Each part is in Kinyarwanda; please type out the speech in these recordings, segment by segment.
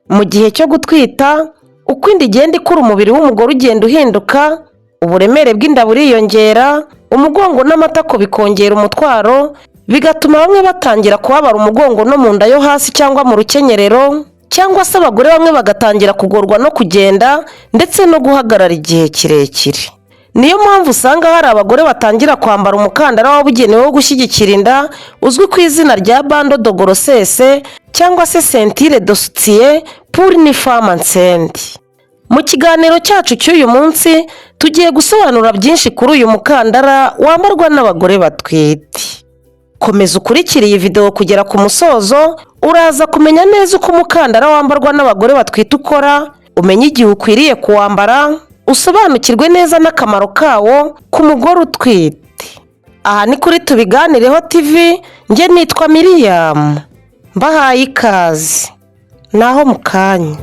Mu gihe cyo gutwita, uko inda igenda ikura umubiri w'umugore ugenda uhinduka, uburemere bw'inda buriyongera, umugongo n'amatako bikongera umutwaro, bigatuma bamwe batangira kubabara umugongo no mu nda yo hasi cyangwa mu rukenyerero, cyangwa se abagore bamwe bagatangira kugorwa no kugenda ndetse no guhagarara igihe kirekire. Niyo mpamvu usanga hari abagore batangira kwambara umukandara wabugenewe wo gushyigikira inda uzwi ku izina rya bando de grossesse cyangwa se ceinture de soutien pour une femme enceinte. Mu kiganiro cyacu cy'uyu munsi tugiye gusobanura byinshi kuri uyu mukandara wambarwa n'abagore batwite. Komeza ukurikire iyi video kugera ku musozo, uraza kumenya neza uko umukandara wambarwa n'abagore batwite ukora, umenye igihe ukwiriye kuwambara, usobanukirwe neza n'akamaro kawo ku mugore utwite. Aha ni kuri Tubiganireho TV, njye nitwa Miriam. Mbahaye ikaze. Naho mu kanya.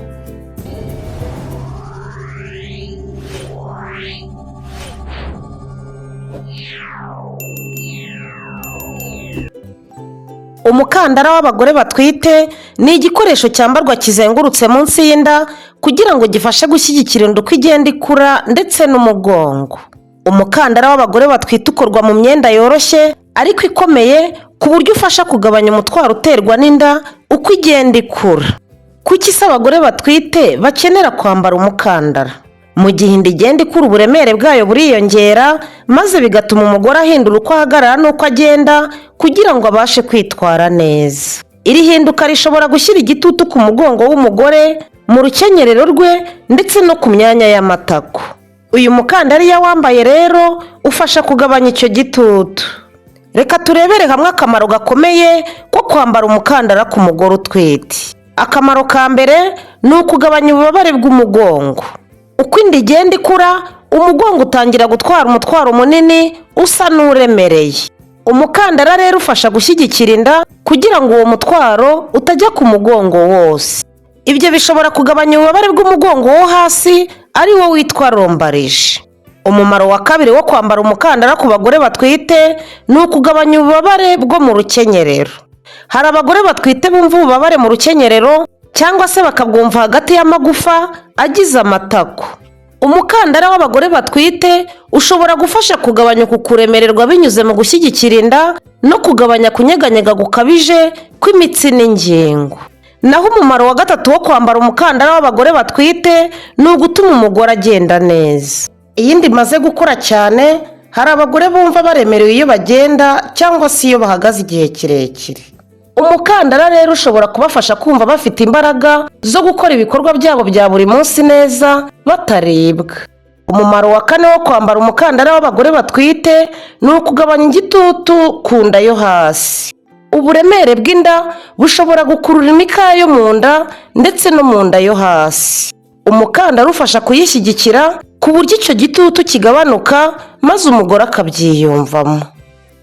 Umukandara w'abagore batwite ni igikoresho cyambarwa kizengurutse munsi y'inda kugira ngo gifashe gushyigikira inda uko igenda ikura ndetse n'umugongo. Umukandara w'abagore batwite ukorwa mu myenda yoroshye ariko ikomeye ku buryo ufasha kugabanya umutwaro uterwa n'inda uko igenda ikura. Kuki se abagore batwite bakenera kwambara umukandara? Mu gihe inda igenda ikura uburemere bwayo buriyongera, maze bigatuma umugore ahindura uko ahagarara n'uko agenda kugira ngo abashe kwitwara neza. Iri hinduka rishobora gushyira igitutu ku mugongo w'umugore, mu rukenyerero rwe ndetse no ku myanya y'amatako. Uyu mukandara iyo wambaye rero ufasha kugabanya icyo gitutu. Reka turebere hamwe akamaro gakomeye ko kwambara umukandara ku mugore utwite. Akamaro ka mbere ni ukugabanya ububabare bw'umugongo. Uko inda igenda ikura, umugongo utangira gutwara umutwaro munini usa n'uremereye. Umukandara rero ufasha gushyigikira inda kugira ngo uwo mutwaro utajya ku mugongo wose. Ibyo bishobora kugabanya ububabare bw'umugongo wo hasi ari wo witwa lombarije. Umumaro wa kabiri wo kwambara umukandara ku bagore batwite ni ukugabanya ububabare bwo mu rukenyerero. Hari abagore batwite bumva ububabare mu rukenyerero cyangwa se bakabwumva hagati y'amagufa agize amatako. Umukandara w'abagore batwite ushobora gufasha kugabanya uku kuremererwa binyuze mu gushyigikira inda no kugabanya kunyeganyega gukabije kw'imitsi n'ingingo. Naho umumaro wa gatatu wo kwambara umukandara w'abagore batwite ni ugutuma umugore agenda neza. Iyo inda imaze gukura cyane, hari abagore bumva baremerewe iyo bagenda cyangwa se iyo bahagaze igihe kirekire. Umukandara rero ushobora kubafasha kumva bafite imbaraga zo gukora ibikorwa byabo bya buri munsi neza bataribwa. Umumaro wa kane wo kwambara umukandara w'abagore batwite ni ukugabanya igitutu ku nda yo hasi. Uburemere bw'inda bushobora gukurura imikaya yo mu nda ndetse no mu nda yo hasi. Umukandara ufasha kuyishyigikira ku buryo icyo gitutu kigabanuka maze umugore akabyiyumvamo.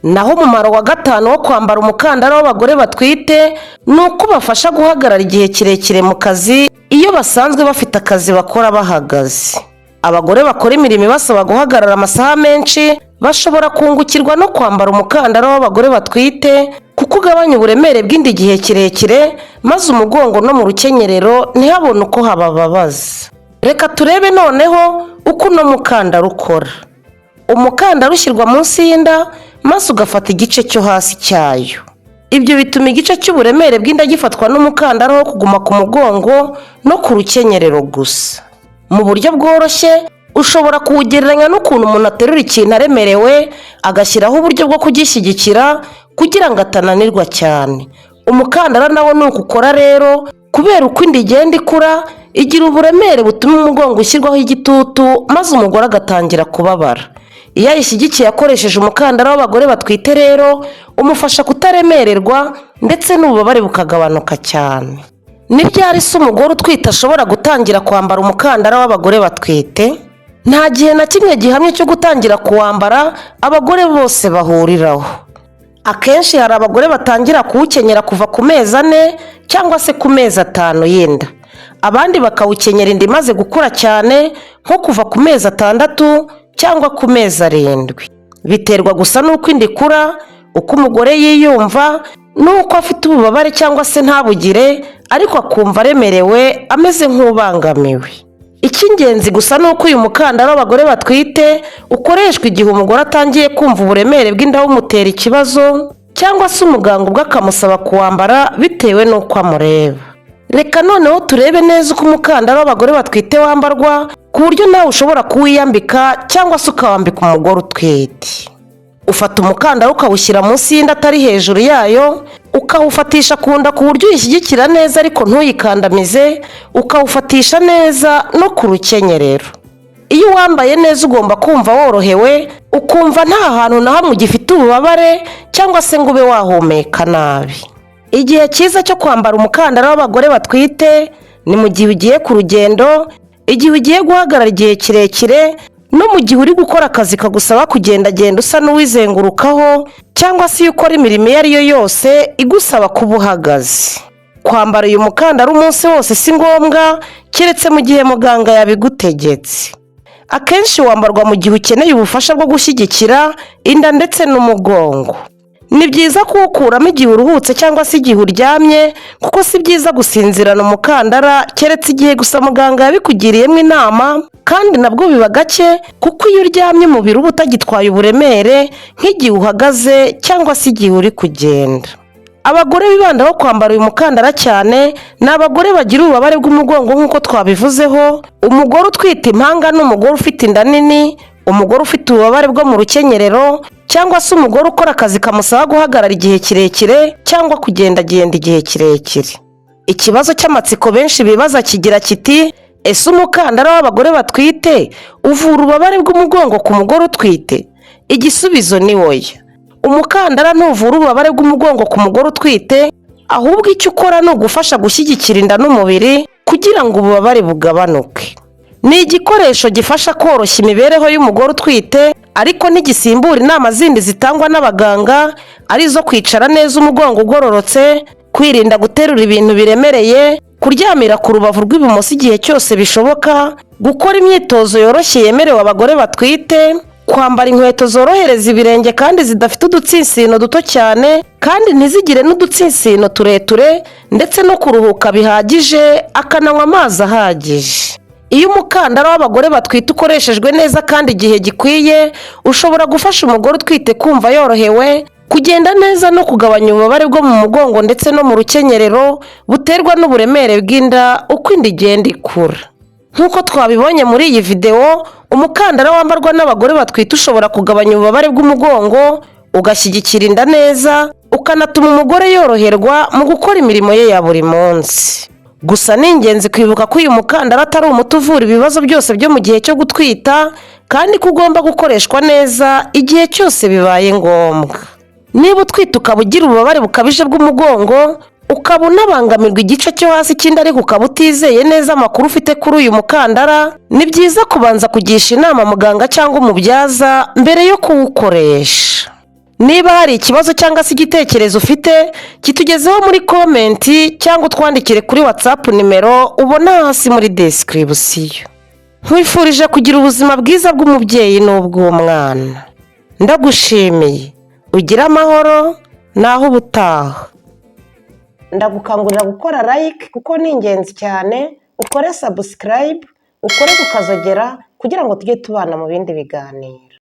Naho umumaro wa gatanu wo kwambara umukandara w'abagore batwite ni uko bafasha guhagarara igihe kirekire mu kazi iyo basanzwe bafite akazi bakora bahagaze. Abagore bakora imirimo ibasaba guhagarara amasaha menshi bashobora kungukirwa no kwambara umukandara w'abagore batwite kuko ugabanya uburemere bw'inda igihe kirekire maze umugongo no mu rukenyerero ntihabone uko habababaza. Reka turebe noneho uko uno mukandara ukora. Umukandara ushyirwa munsi y'inda maze ugafata igice cyo hasi cyayo. Ibyo bituma igice cy'uburemere bw'inda gifatwa n'umukandara wo kuguma ku mugongo no ku rukenyerero gusa. Mu buryo bworoshye ushobora kuwugereranya n'ukuntu umuntu aterura ikintu aremerewe agashyiraho uburyo bwo kugishyigikira kugira ngo atananirwa cyane. Umukandara nawo ni uko ukora rero kubera uko inda igenda ikura igira uburemere butuma umugongo ushyirwaho igitutu maze umugore agatangira kubabara. Iyo ayishyigikiye akoresheje umukandara w'abagore batwite rero umufasha kutaremererwa ndetse n'ububabare bukagabanuka cyane. Ni ryari se umugore utwite ashobora gutangira kwambara umukandara w'abagore batwite? Nta gihe na kimwe gihamye cyo gutangira kuwambara abagore bose bahuriraho. Akenshi hari abagore batangira kuwukenyera kuva ku mezi 4 cyangwa se ku mezi 5 y'inda. Abandi bakawukenyera inda imaze gukura cyane nko kuva ku mezi 6 cyangwa ku mezi 7. Biterwa gusa n'uko inda ikura, uko umugore yiyumva, n'uko afite ububabare cyangwa se ntabugire, ariko akumva aremerewe ameze nk'ubangamiwe. Icy'ingenzi gusa ni uko uyu mukandara w'abagore batwite ukoreshwa igihe umugore atangiye kumva uburemere bw'inda bumutera ikibazo cyangwa se umuganga ubwe akamusaba kuwambara bitewe n'uko amureba. Reka noneho turebe neza uko umukandara w'abagore batwite wambarwa ku buryo nawe ushobora kuwiyambika cyangwa se ukawambika umugore utwite. Ufata umukandara ukawushyira munsi y'inda atari hejuru yayo, ukawufatisha ku nda ku buryo uyishyigikira neza ariko ntuyikandamize, ukawufatisha neza no ku rukenyerero. Iyo uwambaye neza ugomba kumva worohewe, ukumva nta hantu na hamwe ugifite ububabare cyangwa se ngo ube wahumeka nabi. Igihe cyiza cyo kwambara umukandara w'abagore batwite ni mu gihe ugiye ku rugendo, igihe ugiye guhagarara igihe kirekire, no mu gihe uri gukora akazi kagusaba kugendagenda usa n'uwizengurukaho, cyangwa se iyo ukora imirimo iyo ari yo yose igusaba kuba uhagaze. Kwambara uyu mukandara umunsi wose si ngombwa, keretse mu gihe muganga yabigutegetse. Akenshi wambarwa mu gihe ukeneye ubufasha bwo gushyigikira inda ndetse n'umugongo. Ni byiza kuwukuramo igihe uruhutse cyangwa se igihe uryamye, kuko si byiza gusinzirana umukandara keretse igihe gusa muganga yabikugiriyemo inama, kandi nabwo biba gake kuko iyo uryamye umubiri uba utagitwaye uburemere nk'igihe uhagaze cyangwa se igihe uri kugenda. Abagore bibandaho kwambara uyu mukandara cyane ni abagore bagira ububabare bw'umugongo nk'uko twabivuzeho, umugore utwite impanga n'umugore ufite inda nini, umugore ufite ububabare bwo mu rukenyerero, cyangwa se umugore ukora akazi kamusaba guhagarara igihe kirekire cyangwa kugendagenda igihe kirekire. Ikibazo cy'amatsiko benshi bibaza kigira kiti, ese umukandara w'abagore batwite uvura ububabare bw'umugongo ku mugore utwite? Igisubizo ni oya. Umukandara ntuvura ububabare bw'umugongo ku mugore utwite, ahubwo icyo ukora ni ugufasha gushyigikira inda n'umubiri kugira ngo ububabare bugabanuke. Ni igikoresho gifasha koroshya imibereho y'umugore utwite, ariko ntigisimbura inama zindi zitangwa n'abaganga, arizo kwicara neza umugongo ugororotse, kwirinda guterura ibintu biremereye, kuryamira ku rubavu rw'ibumoso igihe cyose bishoboka, gukora imyitozo yoroshye yemerewe abagore batwite, kwambara inkweto zorohereza ibirenge kandi zidafite udutsinsino duto cyane kandi ntizigire n'udutsinsino tureture, ndetse no kuruhuka bihagije, akananywa amazi ahagije. Iyo umukandara w'abagore batwite ukoreshejwe neza kandi igihe gikwiye, ushobora gufasha umugore utwite kumva yorohewe, kugenda neza no kugabanya ububabare bwo mu mugongo ndetse no mu rukenyerero buterwa n'uburemere bw'inda uko inda igenda ikura. Nk'uko twabibonye muri iyi videwo, umukandara wambarwa n'abagore batwite ushobora kugabanya ububabare bw'umugongo, ugashyigikira inda neza, ukanatuma umugore yoroherwa mu gukora imirimo ye ya buri munsi. Gusa ni ingenzi kwibuka ko uyu mukandara atari umuti uvura ibibazo byose byo mu gihe cyo gutwita, kandi ko ugomba gukoreshwa neza igihe cyose bibaye ngombwa. Niba utwite ukaba ugira ububabare bukabije bw'umugongo, ukaba unabangamirwa igice cyo hasi cy'inda ariko ukaba utizeye neza amakuru ufite kuri uyu mukandara, ni byiza kubanza kugisha inama muganga cyangwa umubyaza mbere yo kuwukoresha. Niba hari ikibazo cyangwa se igitekerezo ufite, kitugezeho muri komenti cyangwa utwandikire kuri WhatsApp nimero ubona hasi muri description. Nkwifurije kugira ubuzima bwiza bw'umubyeyi n'ubw'umwana. Ndagushimiye. Ugire amahoro, naho ubutaha. Ndagukangurira gukora like kuko ni ingenzi cyane, ukore subscribe, ukore kukazogera kugira ngo tujye tubana mu bindi biganiro.